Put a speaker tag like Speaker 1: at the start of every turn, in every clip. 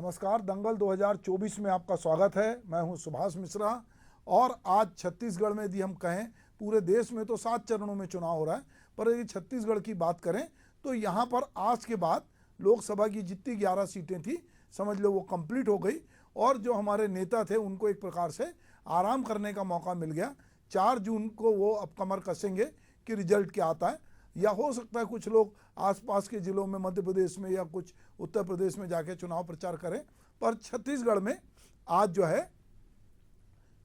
Speaker 1: नमस्कार। दंगल 2024 में आपका स्वागत है। मैं हूं सुभाष मिश्रा और आज छत्तीसगढ़ में यदि हम कहें, पूरे देश में तो 7 चरणों में चुनाव हो रहा है, पर यदि छत्तीसगढ़ की बात करें तो यहाँ पर आज के बाद लोकसभा की जितनी 11 सीटें थी, समझ लो वो कंप्लीट हो गई और जो हमारे नेता थे उनको एक प्रकार से आराम करने का मौका मिल गया। 4 जून को वो अब कमर कसेंगे कि रिजल्ट क्या आता है, या हो सकता है कुछ लोग आसपास के जिलों में, मध्य प्रदेश में या कुछ उत्तर प्रदेश में जाके चुनाव प्रचार करें। पर छत्तीसगढ़ में आज जो है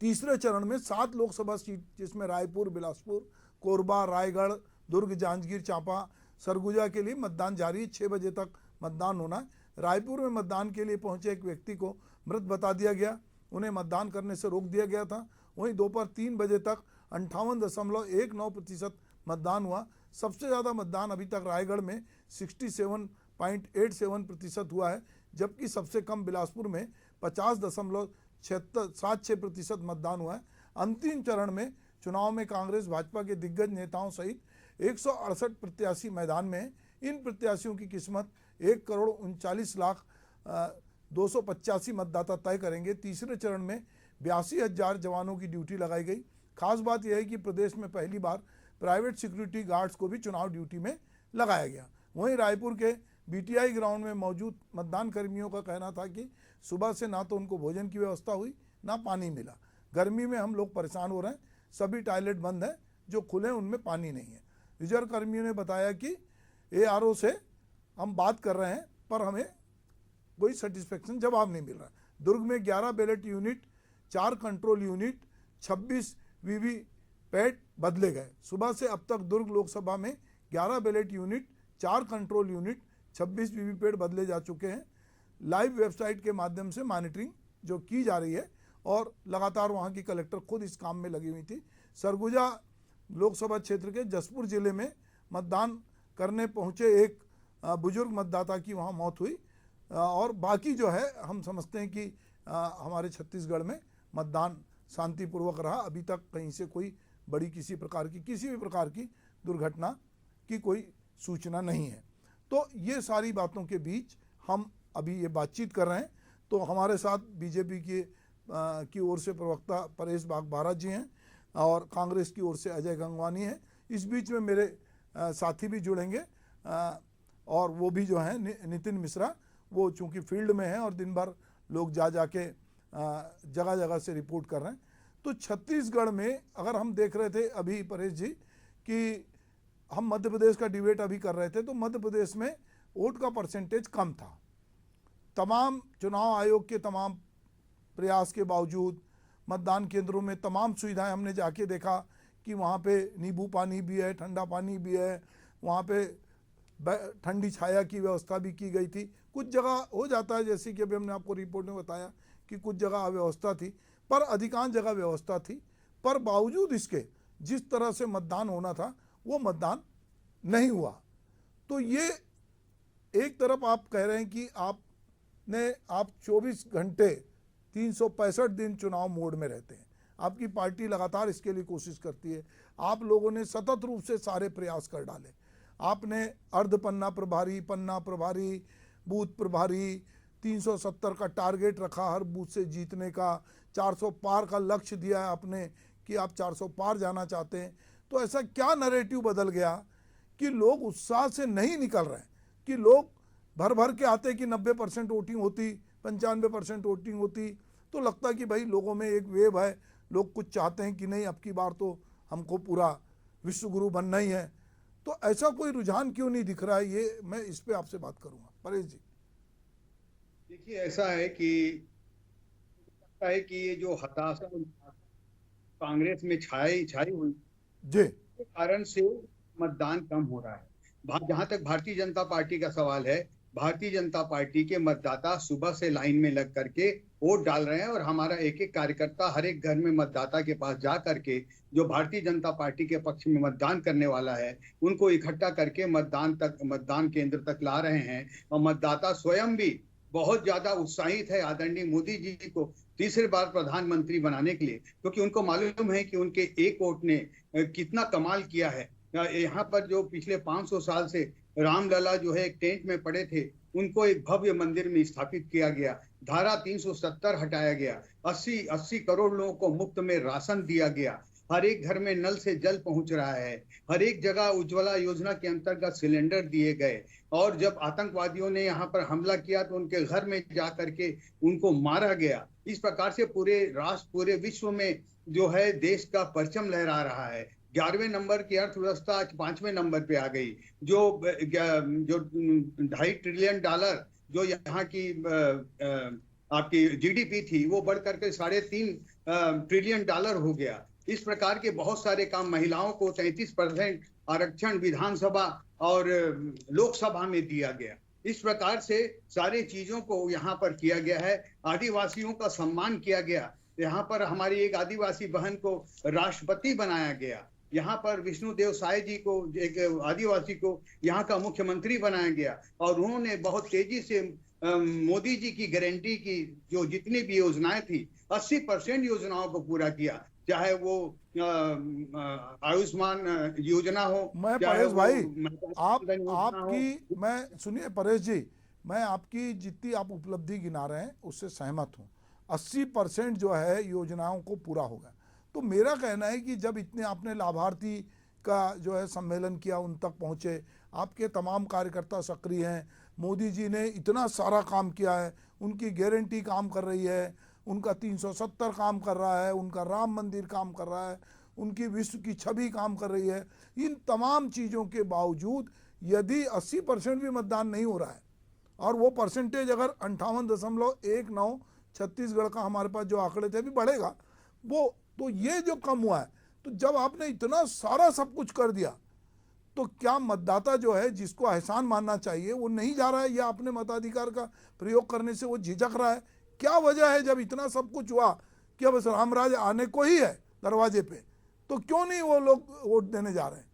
Speaker 1: तीसरे चरण में 7 लोकसभा सीट, जिसमें रायपुर, बिलासपुर, कोरबा, रायगढ़, दुर्ग, जांजगीर चांपा, सरगुजा के लिए मतदान जारी है। 6 बजे तक मतदान होना है। रायपुर में मतदान के लिए पहुंचे एक व्यक्ति को मृत बता दिया गया, उन्हें मतदान करने से रोक दिया गया था। वहीं दोपहर 3 बजे तक 58.19% मतदान हुआ। सबसे ज़्यादा मतदान अभी तक रायगढ़ में 67.87% हुआ है, जबकि सबसे कम बिलासपुर में 50.76% मतदान हुआ है। अंतिम चरण में चुनाव में कांग्रेस भाजपा के दिग्गज नेताओं सहित 168 प्रत्याशी मैदान में हैं। इन प्रत्याशियों की किस्मत 1,39,285 मतदाता तय करेंगे। तीसरे चरण में 82,000 जवानों की ड्यूटी लगाई गई। खास बात यह है कि प्रदेश में पहली बार प्राइवेट सिक्योरिटी गार्ड्स को भी चुनाव ड्यूटी में लगाया गया। वहीं रायपुर के बीटीआई ग्राउंड में मौजूद मतदान कर्मियों का कहना था कि सुबह से ना तो उनको भोजन की व्यवस्था हुई, ना पानी मिला। गर्मी में हम लोग परेशान हो रहे हैं, सभी टॉयलेट बंद हैं, जो खुले उनमें पानी नहीं है। रिजर्व कर्मियों ने बताया कि ARO से हम बात कर रहे हैं पर हमें कोई सेटिस्फेक्शन जवाब नहीं मिल रहा। दुर्ग में 11 ballot unit, 4 control unit, 26 VVPAT बदले गए। सुबह से अब तक दुर्ग लोकसभा में 11 ballot unit, 4 control unit, 26 VVPAT बदले जा चुके हैं। लाइव वेबसाइट के माध्यम से मॉनिटरिंग जो की जा रही है और लगातार वहां की कलेक्टर खुद इस काम में लगी हुई थी। सरगुजा लोकसभा क्षेत्र के जसपुर जिले में मतदान करने पहुंचे एक बुजुर्ग मतदाता की वहां मौत हुई और बाकी जो है हम समझते हैं कि हमारे छत्तीसगढ़ में मतदान शांतिपूर्वक रहा। अभी तक कहीं से कोई बड़ी किसी भी प्रकार की दुर्घटना की कोई सूचना नहीं है। तो ये सारी बातों के बीच हम अभी ये बातचीत कर रहे हैं। तो हमारे साथ बीजेपी की ओर से प्रवक्ता परेश बागबारा जी हैं और कांग्रेस की ओर से अजय गंगवानी हैं। इस बीच में मेरे साथी भी जुड़ेंगे और वो भी जो हैं नितिन मिश्रा, वो चूँकि फील्ड में हैं और दिन भर लोग जाके जगह जगह से रिपोर्ट कर रहे हैं। तो छत्तीसगढ़ में अगर हम देख रहे थे अभी परेश जी कि हम मध्य प्रदेश का डिबेट अभी कर रहे थे, तो मध्य प्रदेश में वोट का परसेंटेज कम था। तमाम चुनाव आयोग के तमाम प्रयास के बावजूद मतदान केंद्रों में तमाम सुविधाएं हमने जाके देखा कि वहाँ पे नींबू पानी भी है, ठंडा पानी भी है, वहाँ पे ठंडी छाया की व्यवस्था भी की गई थी। कुछ जगह हो जाता है, जैसे कि अभी हमने आपको रिपोर्ट में बताया कि कुछ जगह अव्यवस्था थी, पर अधिकांश जगह व्यवस्था थी। पर बावजूद इसके जिस तरह से मतदान होना था वो मतदान नहीं हुआ। तो ये एक तरफ आप कह रहे हैं कि आप 24 घंटे 365 दिन चुनाव मोड में रहते हैं, आपकी पार्टी लगातार इसके लिए कोशिश करती है। आप लोगों ने सतत रूप से सारे प्रयास कर डाले। आपने अर्ध पन्ना प्रभारी, पन्ना प्रभारी, बूथ प्रभारी, 370 का टारगेट रखा हर बूथ से जीतने का, 400 पार का लक्ष्य दिया है आपने कि आप 400 पार जाना चाहते हैं। तो ऐसा क्या नैरेटिव बदल गया कि लोग उत्साह से नहीं निकल रहे हैं, कि लोग भर के आते कि 90% वोटिंग होती, 95% वोटिंग होती, तो लगता कि भाई लोगों में एक वेव है, लोग कुछ चाहते हैं कि नहीं अब की बार तो हमको पूरा विश्वगुरु बनना ही है। तो ऐसा कोई रुझान क्यों नहीं दिख रहा है, ये मैं इस पे आपसे बात करूंगा। परेश जी
Speaker 2: देखिए, ऐसा है कि ये जो हताशा कांग्रेस में छाई हुई
Speaker 1: जी,
Speaker 2: के कारण से मतदान कम हो रहा है। जहां तक भारतीय जनता पार्टी का सवाल है, भारतीय जनता पार्टी के मतदाता सुबह से लाइन में लग करके वोट डाल रहे हैं और हमारा एक एक कार्यकर्ता हर एक घर में मतदाता के पास जा करके जो भारतीय जनता पार्टी के पक्ष में मतदान करने वाला है उनको इकट्ठा करके मतदान केंद्र तक ला रहे हैं। और मतदाता स्वयं भी बहुत ज्यादा उत्साहित है आदरणीय मोदी जी को तीसरी बार प्रधानमंत्री बनाने के लिए, क्योंकि उनको मालूम है कि उनके एक वोट ने कितना कमाल किया है। यहाँ पर जो पिछले 500 साल से रामलला जो है एक टेंट में पड़े थे, उनको एक भव्य मंदिर में स्थापित किया गया। धारा 370 हटाया गया, 80 करोड़ लोगों को मुफ्त में राशन दिया गया, हर एक घर में नल से जल पहुंच रहा है, हर एक जगह उज्ज्वला योजना के अंतर्गत सिलेंडर दिए गए। और जब आतंकवादियों ने यहाँ पर हमला किया तो उनके घर में जा करके उनको मारा गया। इस प्रकार से पूरे राष्ट्र, पूरे विश्व में जो है देश का परचम लहरा रहा है। 11वें नंबर की अर्थव्यवस्था आज 5वें नंबर पे आ गई। जो $2.5 ट्रिलियन जो यहाँ की आपकी जीडीपी थी वो बढ़ करके $3.5 ट्रिलियन हो गया। इस प्रकार के बहुत सारे काम, महिलाओं को 33% आरक्षण विधानसभा और लोकसभा में दिया गया। इस प्रकार से सारे चीजों को यहाँ पर किया गया है। आदिवासियों का सम्मान किया गया। यहाँ पर हमारी एक आदिवासी बहन को राष्ट्रपति बनाया गया। यहाँ पर विष्णुदेव साय जी को, एक आदिवासी को यहाँ का मुख्यमंत्री बनाया गया। और उन्होंने बहुत तेजी से मोदी जी की गारंटी की जो जितनी भी योजनाएं थी 80% योजनाओं को पूरा किया। चाहे वो आयुष्मान योजना हो,
Speaker 1: मैं परेश भाई आपकी मैं सुनिए परेश जी, मैं आपकी जितनी आप उपलब्धि गिना रहे हैं उससे सहमत हूँ। 80% जो है योजनाओं को पूरा होगा। तो मेरा कहना है कि जब इतने आपने लाभार्थी का जो है सम्मेलन किया, उन तक पहुँचे, आपके तमाम कार्यकर्ता सक्रिय हैं, मोदी जी ने इतना सारा काम किया है, उनकी गारंटी काम कर रही है, उनका 370 काम कर रहा है, उनका राम मंदिर काम कर रहा है, उनकी विश्व की छवि काम कर रही है। इन तमाम चीज़ों के बावजूद यदि 80% भी मतदान नहीं हो रहा है और वो परसेंटेज अगर 58.19 छत्तीसगढ़ का हमारे पास जो आंकड़े थे अभी बढ़ेगा वो, तो ये जो कम हुआ है, तो जब आपने इतना सारा सब कुछ कर दिया तो क्या मतदाता जो है जिसको एहसान मानना चाहिए वो नहीं जा रहा है, या अपने मताधिकार का प्रयोग करने से वो झिझक रहा है? क्या वजह है जब इतना सब कुछ हुआ कि अब रामराज आने को ही है दरवाजे पे, तो क्यों नहीं वो लोग वोट देने जा रहे हैं?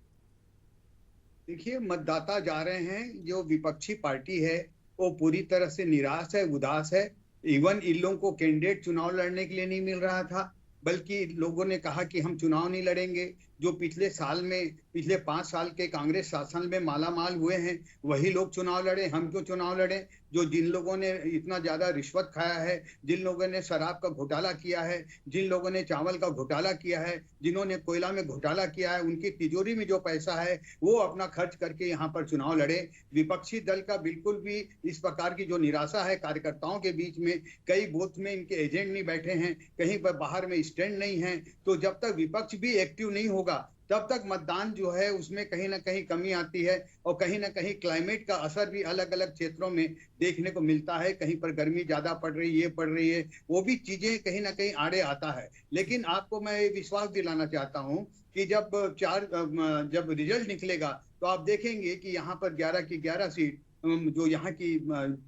Speaker 2: देखिए, मतदाता जा रहे हैं, जो विपक्षी पार्टी है वो पूरी तरह से निराश है, उदास है। इवन इन लोगों को कैंडिडेट चुनाव लड़ने के लिए नहीं मिल रहा था, बल्कि लोगों ने कहा कि हम चुनाव नहीं लड़ेंगे। जो पिछले 5 साल के कांग्रेस शासन में मालामाल हुए हैं वही लोग चुनाव लड़े, हम क्यों चुनाव लड़े? जो जिन लोगों ने इतना ज्यादा रिश्वत खाया है, जिन लोगों ने शराब का घोटाला किया है, जिन लोगों ने चावल का घोटाला किया है, जिन्होंने कोयला में घोटाला किया है, उनकी तिजोरी में जो पैसा है वो अपना खर्च करके यहाँ पर चुनाव लड़े। विपक्षी दल का बिल्कुल भी इस प्रकार की जो निराशा है कार्यकर्ताओं के बीच में, कई बूथ में इनके एजेंट नहीं बैठे हैं, कहीं पर बाहर में स्टैंड नहीं है। तो जब तक विपक्ष भी एक्टिव नहीं होगा तब तक मतदान जो है उसमें कहीं ना कहीं कमी आती है। और कहीं ना कहीं क्लाइमेट का असर भी अलग अलग क्षेत्रों में देखने को मिलता है। कहीं पर गर्मी ज्यादा पड़ रही है, वो भी चीजें कहीं ना कहीं आड़े आता है। लेकिन आपको मैं ये विश्वास दिलाना चाहता हूं कि जब रिजल्ट निकलेगा तो आप देखेंगे कि यहाँ पर 11 की 11 सीट जो यहाँ की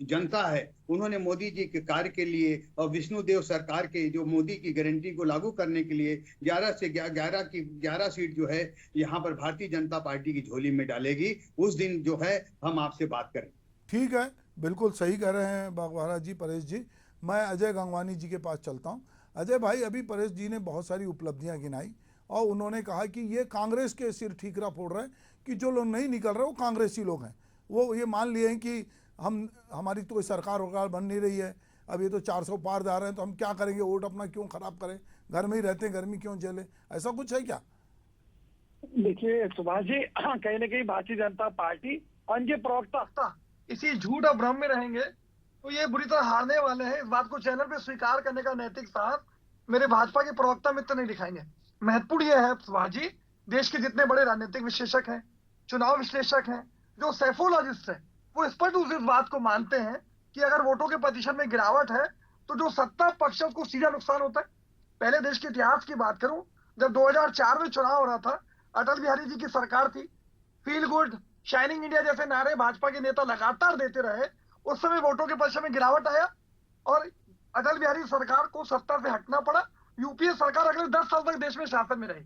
Speaker 2: जनता है उन्होंने मोदी जी के कार्य के लिए और विष्णुदेव सरकार के जो मोदी की गारंटी को लागू करने के लिए 11 सीट जो है यहाँ पर भारतीय जनता पार्टी की झोली में डालेगी। उस दिन जो है हम आपसे बात करें।
Speaker 1: ठीक है, बिल्कुल सही कह रहे हैं बागवारा जी, परेश जी। मैं अजय गंगवानी जी के पास चलता हूँ। अजय भाई, अभी परेश जी ने बहुत सारी उपलब्धियाँ गिनाई और उन्होंने कहा कि ये कांग्रेस के सिर ठीकरा फोड़ रहे हैं कि जो लोग नहीं निकल रहे वो कांग्रेसी लोग हैं। वो ये मान लिए हैं कि हमारी तो कोई सरकार बन नहीं रही है, अब ये तो 400 पार जा रहे हैं, तो हम क्या करेंगे, वोट अपना क्यों खराब करें, घर में ही रहते हैं, गर्मी क्यों झेले, ऐसा कुछ है क्या?
Speaker 3: देखिए सुभाष जी, कहीं ना कहीं भारतीय जनता पार्टी और इनके प्रवक्ता इसी झूठ और भ्रम में रहेंगे तो ये बुरी तरह हारने वाले हैं। इस बात को चैनल पे स्वीकार करने का नैतिक साहस मेरे भाजपा के प्रवक्ता मित्र नहीं दिखाएंगे। महत्वपूर्ण यह है सुभाष जी, देश के जितने बड़े राजनीतिक विश्लेषक हैं, चुनाव विश्लेषक हैं, जो सेफोलॉजिस्ट है, वो स्पष्ट इस बात को मानते हैं कि अगर वोटों के प्रतिशत में गिरावट है तो जो सत्ता पक्ष है उसको सीधा नुकसान होता है। पहले देश के इतिहास की बात करूं, जब 2004 में चुनाव हो रहा था, अटल बिहारी जी की सरकार थी, फील गुड, शाइनिंग इंडिया जैसे नारे भाजपा के नेता लगातार देते रहे, उस समय वोटों के प्रतिशत में गिरावट आया और अटल बिहारी सरकार को सत्ता से हटना पड़ा। यूपीए सरकार अगले 10 साल तक देश में शासन में रही।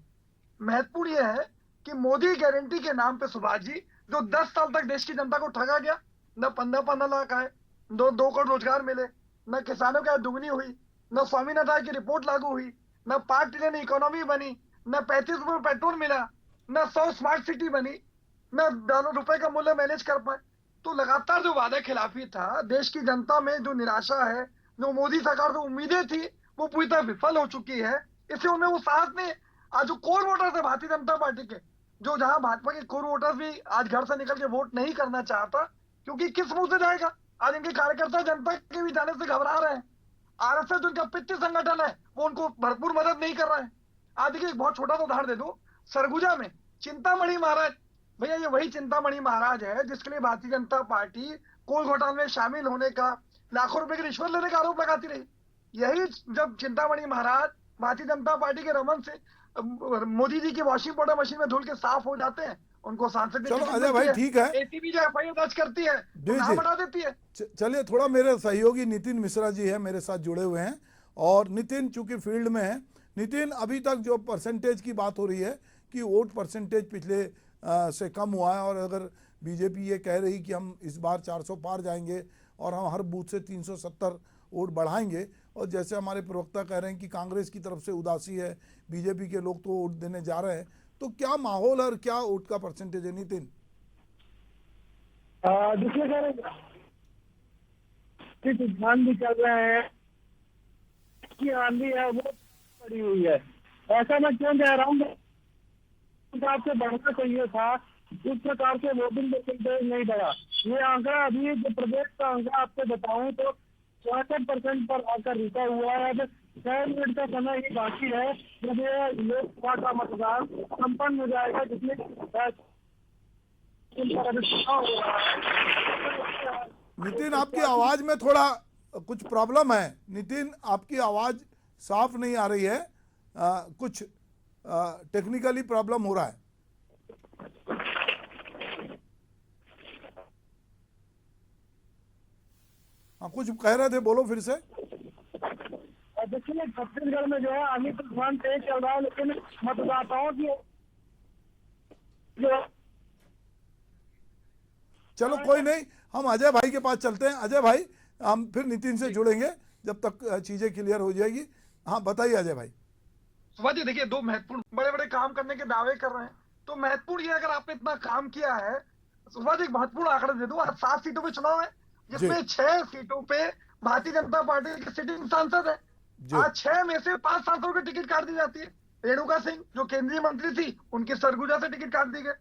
Speaker 3: महत्वपूर्ण यह है कि मोदी गारंटी के नाम पे सुभाष जी जो 10 साल तक देश की जनता को ठगा गया, न 15 लाख आए, 2 करोड़ रोजगार मिले, न किसानों की आय दुगनी हुई, न स्वामीनाथन की रिपोर्ट लागू हुई, न 5 ट्रिलियन इकोनॉमी बनी, न 35 रुपए पेट्रोल मिला, न 100 स्मार्ट सिटी बनी, न रुपए का मूल्य मैनेज कर पाए। तो लगातार जो वादा खिलाफी था, देश की जनता में जो निराशा है, जो मोदी सरकार से उम्मीदें थी वो पूरी तरह विफल हो चुकी है। इसलिए उनमें वो साहस नहीं। आज जो कोर वोटर्स है भारतीय जनता पार्टी के, जो जहां भाजपा के कोर वोटर्स भी आज घर से निकल के वोट नहीं करना चाहता, क्योंकि किस मुंह से जाएगा। आज इनके कार्यकर्ता जनता के भी जाने से घबरा रहे हैं। आरएसएस जो इनका पितृ संगठन है वो उनको भरपूर मदद नहीं कर रहा है। आज देखिए एक बहुत छोटा सा उदाहरण दे दूं, सरगुजा में चिंतामणि महाराज, भैया ये वही चिंतामणि महाराज है जिसके लिए भारतीय जनता पार्टी कोल घोटाले में शामिल होने का, लाखों रुपए की रिश्वत लेने का आरोप लगाती रही। यही जब चिंतामणि महाराज भारतीय जनता पार्टी के रमन से मोदी जी की वॉशिंग पाउडर मशीन में धुल के साफ हो जाते हैं, उनको सांसद
Speaker 1: चलो अजय भाई ठीक है,
Speaker 3: एसीबी जो एफआईआर दर्ज करती है नाम हटा देती है।
Speaker 1: चलिए थोड़ा मेरे सहयोगी नितिन मिश्रा जी है मेरे साथ जुड़े हुए हैं, और नितिन चूंकि फील्ड में है, नितिन अभी तक जो परसेंटेज की बात हो रही है कि वोट परसेंटेज पिछले से कम हुआ है, और अगर बीजेपी ये कह रही कि हम इस बार 400 पार जाएंगे और हम हर बूथ से 370 वोट बढ़ाएंगे, और जैसे हमारे प्रवक्ता कह रहे हैं कि कांग्रेस की तरफ से उदासी है, बीजेपी के लोग तो वोट देने जा रहे हैं, तो क्या माहौल और क्या वोट का परसेंटेज है नितिन?
Speaker 4: देखिए सर, तूफान भी चल रहे हैं की आंधी है वो पड़ी हुई है। ऐसा मैं क्यों कह रहा हूँ, हिसाब से बढ़ना चाहिए था, इस प्रकार से वोटिंग परसेंटेज नहीं बढ़ा। ये आंकड़ा अभी जो प्रदेश का आंकड़ा आपको बताऊं तो 64% पर आकर रुका हुआ है। अब 6 मिनट का समय ही बाकी है जब ये लोकसभा का मतदान संपन्न हो जाएगा, जिसमें
Speaker 1: नितिन आपकी आवाज में थोड़ा कुछ प्रॉब्लम है। नितिन आपकी आवाज साफ नहीं आ रही है, कुछ टेक्निकली प्रॉब्लम हो रहा है। हाँ कुछ कह रहे थे, बोलो फिर से।
Speaker 4: देखिए छत्तीसगढ़ में जो है आंधी तूफान तेज चल रहा है, लेकिन मतदाताओं की जो
Speaker 1: चलो कोई नहीं, हम अजय भाई के पास चलते हैं। अजय भाई हम फिर नितिन से जुड़ेंगे जब तक चीजें क्लियर हो जाएगी। हाँ बताइए अजय भाई।
Speaker 3: सुभाष जी देखिए, दो महत्वपूर्ण बड़े बड़े काम करने के दावे कर रहे हैं, तो महत्वपूर्ण ये अगर आपने इतना काम किया है, सुभाष जी एक महत्वपूर्ण आंकड़ा दे दूं, 7 सीटों पे चुनाव है जिसमें 6 सीटों पे भारतीय जनता पार्टी के सिटिंग सांसद है। आज 6 में से 5 सांसदों की टिकट काट दी जाती है। रेणुका सिंह जो केंद्रीय मंत्री थी उनके सरगुजा से टिकट काट दी गई,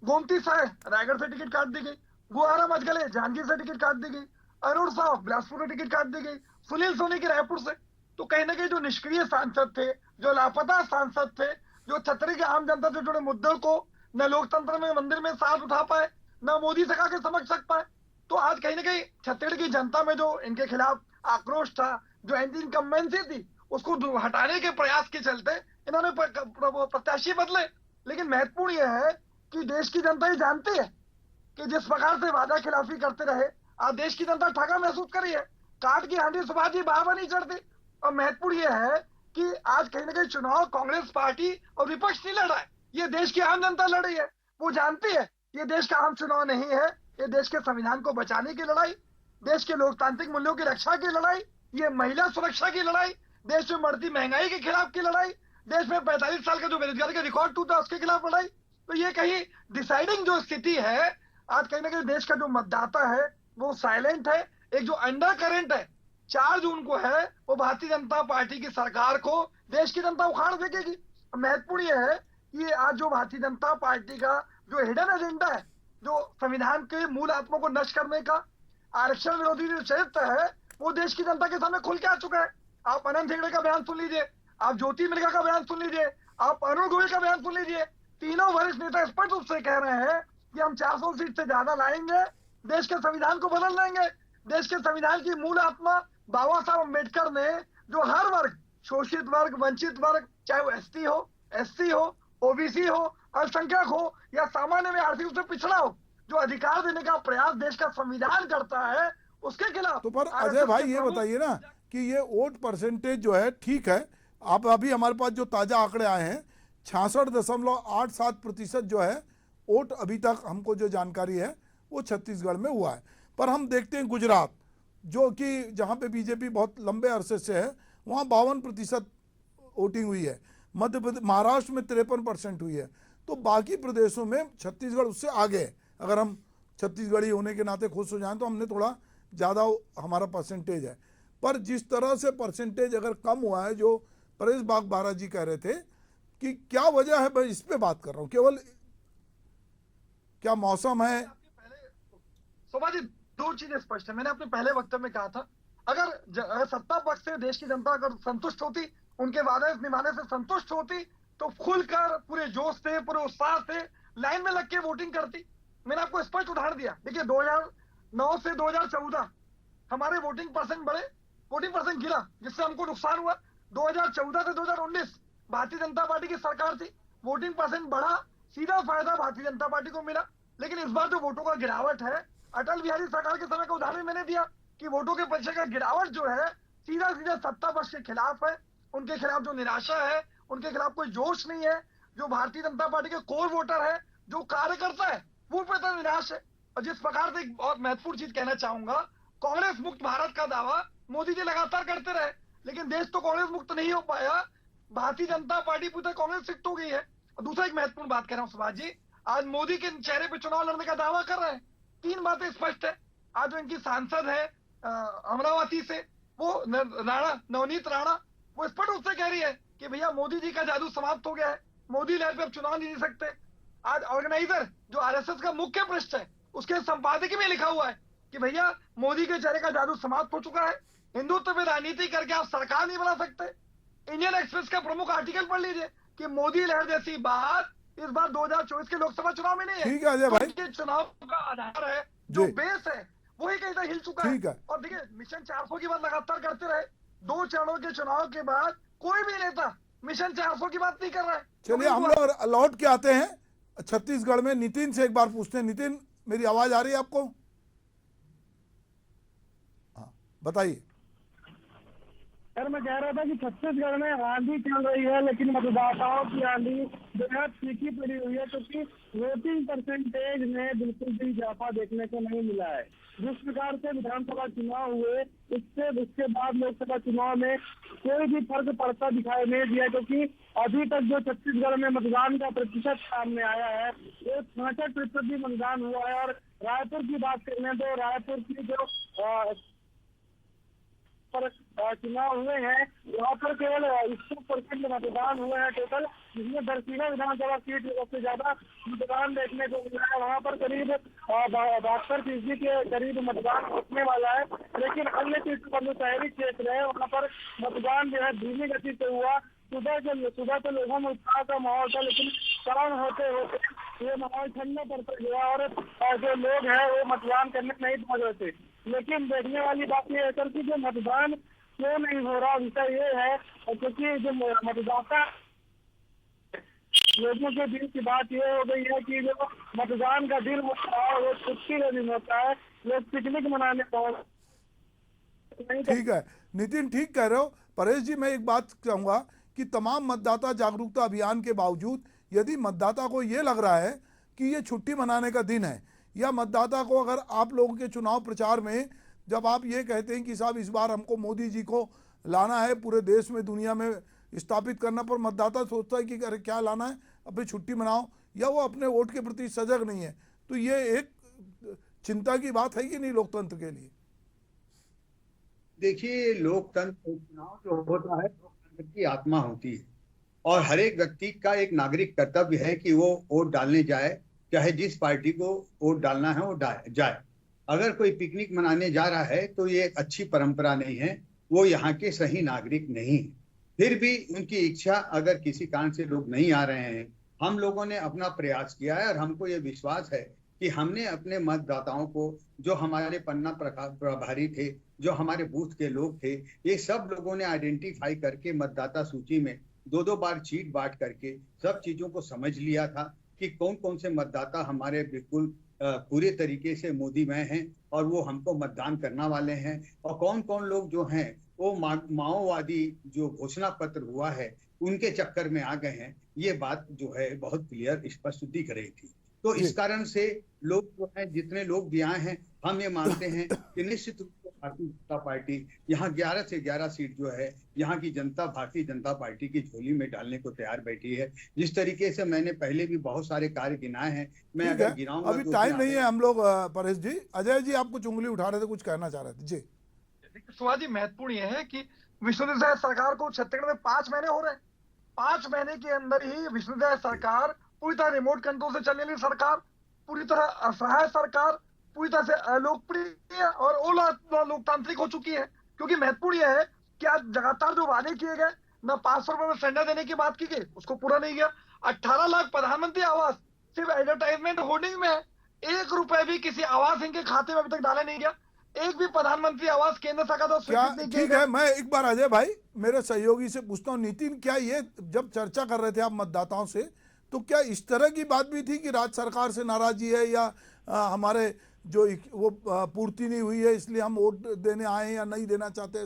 Speaker 3: गोमती साय रायगढ़ से टिकट काट दी गई, गुहारा मचगले जांजगीर से टिकट काट दी गई, अरुण साव बिलासपुर से टिकट काट दी गई, सुनील सोनी की रायपुर से। तो कहीं ना कहीं जो निष्क्रिय सांसद थे, जो लापता सांसद थे, जो छतरी के आम जनता से जुड़े मुद्दों को न लोकतंत्र में मंदिर में साथ उठा पाए, न मोदी सरकार के समझ सक पाए, तो आज कहीं ना कहीं छत्तीसगढ़ की जनता में जो इनके खिलाफ आक्रोश था, जो एंटी इनकम्बेंसी थी, उसको हटाने के प्रयास के चलते इन्होंने प्रत्याशी बदले। लेकिन महत्वपूर्ण यह है कि देश की जनता ये जानती है कि जिस प्रकार से वादा खिलाफी करते रहे, आज देश की जनता ठगा महसूस करी है। काट की हांडी सुभाष जी बार नहीं चढ़ती। और महत्वपूर्ण यह है कि आज कहीं ना कहीं चुनाव कांग्रेस पार्टी और विपक्ष नहीं लड़ा है, ये देश की आम जनता लड़ी है। वो जानती है ये देश का आम चुनाव नहीं है, ये देश के संविधान को बचाने की लड़ाई, देश के लोकतांत्रिक मूल्यों की रक्षा की लड़ाई, ये महिला सुरक्षा की लड़ाई, देश में बढ़ती महंगाई के खिलाफ की लड़ाई, देश में 45 साल का जो बेरोजगारी का रिकॉर्ड टूटा उसके खिलाफ लड़ाई। तो ये कहीं डिसाइडिंग जो स्थिति है, आज कहीं ना कहीं देश का जो मतदाता है वो साइलेंट है। एक जो अंडर करंट है 4 जून को है, वो भारतीय जनता पार्टी की सरकार को देश की जनता उखाड़ फेंकेगी। महत्वपूर्ण ये है कि आज जो भारतीय जनता पार्टी का जो हिडन एजेंडा है, जो संविधान के मूल आत्मा को नष्ट करने का आरक्षण विरोधी जो चरित्र है, वो देश की जनता के सामने खुल के आ चुका है। आप अनंत हेगड़े का बयान सुन लीजिए, आप ज्योति मिर्गा का बयान सुन लीजिए, आप अरुण गोयल का बयान सुन लीजिए। तीनों वरिष्ठ नेता स्पष्ट रूप से कह रहे हैं कि हम 400 सीट से ज्यादा लाएंगे, देश के संविधान को बदल देंगे। देश के संविधान की मूल आत्मा बाबा साहब अम्बेडकर ने जो हर वर्ग, शोषित वर्ग, वंचित वर्ग, चाहे वो एसटी हो, एससी हो, ओबीसी हो, अल्पसंख्यक हो या सामान्य में आर्थिक रूप से पिछड़ा हो, जो अधिकार देने का प्रयास देश का संविधान करता है, उसके खिलाफ।
Speaker 1: तो पर अजय भाई ये बताइए ना कि ये वोट परसेंटेज जो है ठीक है, आप अभी हमारे पास जो ताजा आंकड़े आए हैं 66.87% जो है वोट अभी तक हमको जो जानकारी है वो छत्तीसगढ़ में हुआ है। पर हम देखते हैं गुजरात, जो कि जहाँ पे बीजेपी बहुत लंबे अरसे से है, वहाँ 52% वोटिंग हुई है। मध्य प्रदेश, महाराष्ट्र में 53% हुई है। तो बाकी प्रदेशों में छत्तीसगढ़ उससे आगे है। अगर हम छत्तीसगढ़ी होने के नाते खुश हो जाएं तो हमने थोड़ा ज़्यादा हमारा परसेंटेज है। पर जिस तरह से परसेंटेज अगर कम हुआ है, जो परेश बागबारा जी कह रहे थे कि क्या वजह है, मैं इस पे बात कर रहा हूँ, केवल क्या मौसम है?
Speaker 3: शोभा जी, दो चीजें स्पष्ट है। मैंने अपने पहले वक्तव्य में कहा था, अगर सत्ता पक्ष से देश की जनता अगर संतुष्ट होती, उनके वादे निभाने से संतुष्ट होती, तो खुलकर पूरे जोश से, पूरे उत्साह से लाइन में लग के वोटिंग करती। मैंने आपको स्पष्ट उदाहरण दिया। देखिए 2009 से 2014 हमारे वोटिंग परसेंट बढ़े, वोटिंग परसेंट गिरा, जिससे हमको नुकसान हुआ। 2014 से 2019 भारतीय जनता पार्टी की सरकार थी, वोटिंग परसेंट बढ़ा, सीधा फायदा भारतीय जनता पार्टी को मिला। लेकिन इस बार जो वोटों का गिरावट है, अटल बिहारी सरकार के समय का उदाहरण मैंने दिया कि वोटों के प्रतिशत का गिरावट जो है सीधा सीधा सत्ता पक्ष के खिलाफ है। उनके खिलाफ जो निराशा है, उनके खिलाफ कोई जोश नहीं है। जो भारतीय जनता पार्टी के कोर वोटर है, जो कार्यकर्ता है, वो पता निराश है। और जिस प्रकार से एक बहुत महत्वपूर्ण चीज कहना चाहूंगा, कांग्रेस मुक्त भारत का दावा मोदी जी लगातार करते रहे, लेकिन देश तो कांग्रेस मुक्त नहीं हो पाया। भारतीय जनता पार्टी पूरी कांग्रेस शिफ्ट हो गई है। और दूसरा एक महत्वपूर्ण बात कह रहा हूं सुभाष जी, आज मोदी के चेहरे पे चुनाव लड़ने का दावा कर रहे हैं। तीन बातें स्पष्ट है। आज जो इनकी सांसद है अमरावती से, वो राणा, नवनीत राणा, वो स्पष्ट रूप से कह रही है कि भैया मोदी जी का जादू समाप्त हो गया है, मोदी लहर पे अब चुनाव नहीं जीत सकते। आज ऑर्गेनाइजर जो आरएसएस का मुख्य पृष्ठ है, उसके संपादकीय में लिखा हुआ है कि भैया मोदी के चेहरे का जादू समाप्त हो चुका है, हिंदुत्व पे राजनीति करके आप सरकार नहीं बना सकते। इंडियन एक्सप्रेस का प्रमुख आर्टिकल पढ़ लीजिए कि मोदी लहर जैसी बात इस बार 2024 के लोकसभा चुनाव में नहीं है।
Speaker 1: ठीक है अजय भाई,
Speaker 3: तो चुनाव का आधार है, जो
Speaker 1: जी।
Speaker 3: बेस है, वही कहीं तक हिल चुका
Speaker 1: ठीक है।
Speaker 3: और देखिए मिशन 400 की बात लगातार करते रहे, 2 चरणों के चुनाव के बाद कोई भी नेता मिशन 400 की बात नहीं कर रहा है।
Speaker 1: चलिए हम लोग लौट के आते हैं छत्तीसगढ़ में। नितिन से एक बार पूछते हैं। नितिन, मेरी आवाज आ रही है आपको? हाँ बताइए।
Speaker 4: सर मैं कह रहा था कि छत्तीसगढ़ में आंधी चल रही है, लेकिन मतदाताओं की आंधी बेहद फीकी पड़ी हुई है, क्योंकि वोटिंग परसेंटेज में बिल्कुल भी इजाफा देखने को नहीं मिला है। जिस प्रकार से विधानसभा चुनाव हुए, उसके बाद लोकसभा चुनाव में कोई भी फर्क पड़ता दिखाई नहीं दिया, क्योंकि अभी तक जो छत्तीसगढ़ में मतदान का प्रतिशत सामने आया है, वो 66% मतदान हुआ है। और रायपुर की बात करें तो रायपुर की जो पर चुनाव हुए हैं, वहाँ पर केवल 21% मतदान हुए हैं टोटल, जिसमें दरसिंगा विधानसभा सीट सबसे ज्यादा मतदान देखने को मिला है। वहाँ पर करीब 72% के करीब मतदान होने वाला है। लेकिन अन्य सीटों पर जो शहरी क्षेत्र है, वहाँ पर मतदान जो है धीमी गति से हुआ। सुबह तो लोगों में उत्साह का माहौल था, लेकिन शाम होते होते ये माहौल ठंडा पड़ता गया और जो लोग हैं वो मतदान करने नहीं पहुंच रहे थे। लेकिन देखने वाली बात यह है सर कि जो मतदान क्यों नहीं हो रहा, विषय ये है क्योंकि जो मतदाता लोगों के दिल की बात ये हो गई है कि जो मतदान का दिन होता है वो छुट्टी का दिन होता है, लोग पिकनिक मनाने पहुंच।
Speaker 1: ठीक है नितिन, ठीक कह रहे हो। परेश जी, मैं एक बात कहूँगा कि तमाम मतदाता जागरूकता अभियान के बावजूद यदि मतदाता को ये लग रहा है कि ये छुट्टी मनाने का दिन है, या मतदाता को अगर आप लोगों के चुनाव प्रचार में जब आप ये कहते हैं कि साहब इस बार हमको मोदी जी को लाना है, पूरे देश में दुनिया में स्थापित करना, पर मतदाता सोचता है कि अरे क्या लाना है, अपनी छुट्टी मनाओ, या वो अपने वोट के प्रति सजग नहीं है, तो ये एक चिंता की बात है कि नहीं लोकतंत्र के लिए?
Speaker 2: देखिए, लोकतंत्र चुनाव जो होता है लोकतंत्र की आत्मा होती है, और हर एक व्यक्ति का एक नागरिक कर्तव्य है कि वो वोट डालने जाए, चाहे जिस पार्टी को वोट डालना है वो जाए। अगर कोई पिकनिक मनाने जा रहा है तो ये अच्छी परंपरा नहीं है, वो यहाँ के सही नागरिक नहीं है। फिर भी उनकी इच्छा, अगर किसी कारण से लोग नहीं आ रहे हैं, हम लोगों ने अपना प्रयास किया है और हमको ये विश्वास है कि हमने अपने मतदाताओं को, जो हमारे पन्ना प्रभारी थे, जो हमारे बूथ के लोग थे, ये सब लोगों ने आइडेंटिफाई करके मतदाता सूची में 2-2 बार चीट बांट करके सब चीजों को समझ लिया था कि कौन कौन से मतदाता हमारे बिल्कुल पूरे तरीके से मोदीमय हैं और वो हमको मतदान करना वाले हैं, और कौन कौन लोग जो हैं वो माओवादी जो घोषणा पत्र हुआ है उनके चक्कर में आ गए हैं। ये बात जो है बहुत क्लियर स्पष्ट दिख रही थी। तो इस कारण से लोग जो है, जितने लोग भी आए हैं, हम ये मानते हैं कि निश्चित रूप से भारतीय जनता पार्टी यहाँ 11 से 11 सीट जो है यहाँ की जनता भारतीय जनता पार्टी की झोली में डालने को तैयार बैठी है। जिस तरीके से मैंने पहले भी बहुत सारे कार्य गिनाए हैं, मैं अगर गिनाऊंगा
Speaker 1: अभी टाइम नहीं है हम लोग। परेश जी, अजय जी आप कुछ उंगली उठा रहे थे, कुछ कहना चाह रहे थे जी।
Speaker 3: शिवाजी महत्वपूर्ण यह है कि विष्णुदेव सरकार को छत्तीसगढ़ में 5 महीने हो रहे हैं। 5 महीने के अंदर ही विष्णुदेव सरकार पूरी तरह रिमोट कंट्रोल से चलने वाली सरकार, पूरी तरह असहाय सरकार, पूरी तरह से अलोकप्रिय और लोकतांत्रिक हो चुकी है। क्योंकि महत्वपूर्ण यह है कि आज लगातार जो वादे किए गए, न 500 रुपए में सिलेंडर देने की बात की गई, उसको पूरा नहीं किया। 18 लाख प्रधानमंत्री आवास सिर्फ एडवर्टाइजमेंट होर्डिंग में है। 1 रुपए भी किसी आवास इनके खाते में अभी तक डाला नहीं गया। एक भी प्रधानमंत्री आवास केंद्र सरकार द्वारा
Speaker 1: क्या
Speaker 3: स्वीकृत नहीं किया
Speaker 1: ठीक
Speaker 3: गया।
Speaker 1: है, मैं एक बार अजय भाई मेरे सहयोगी से पूछता हूँ, नितिन क्या ये जब चर्चा कर रहे थे आप मतदाताओं से, तो क्या इस तरह की बात भी थी कि राज्य सरकार से नाराजगी है या हमारे जो वो पूर्ति नहीं हुई है इसलिए हम वोट देने आए हैं या नहीं देना चाहते,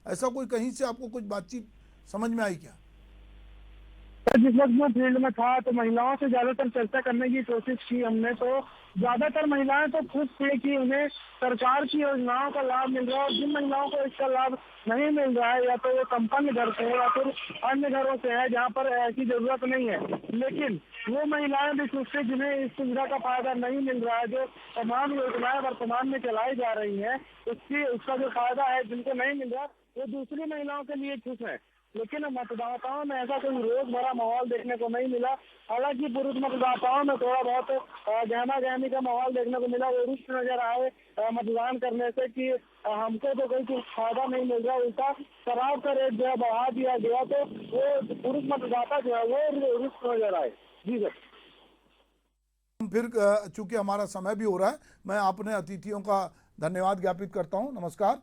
Speaker 1: ऐसा कोई कहीं से आपको कुछ बातचीत समझ में आई क्या?
Speaker 4: जिस वक्त मैं फील्ड में था तो महिलाओं से ज्यादातर चर्चा करने की कोशिश की हमने, तो ज्यादातर महिलाएं तो खुश थी कि उन्हें सरकार की योजनाओं का लाभ मिल रहा है, और जिन महिलाओं को इसका लाभ नहीं मिल रहा है या तो वो संपन्न घर से है या फिर अन्य घरों से है जहां पर ऐसी जरूरत नहीं है। लेकिन वो महिलाएं भी खुश थी जिन्हें इस सुविधा का फायदा नहीं मिल रहा है। जो तमाम योजनाएं वर्तमान में चलाई जा रही है उसका जो फायदा है जिनको नहीं मिल रहा, वो दूसरी महिलाओं के लिए खुश है। लेकिन मतदाताओं में ऐसा कोई विरोध भरा माहौल देखने को नहीं मिला। हालांकि पुरुष मतदाताओं में थोड़ा बहुत गहमा गहमी का माहौल देखने को मिला। वो रुष्ट नजर आए मतदान करने से कि हमको तो कोई कुछ फायदा नहीं मिल रहा, उल्टा शराब का रेट जो है बढ़ा दिया गया, तो वो पुरुष मतदाता जो है वो रुष्ट नजर आए। जी सर।
Speaker 1: फिर चूंकि हमारा समय भी हो रहा है, मैं अपने अतिथियों का धन्यवाद ज्ञापित करता हूँ। नमस्कार।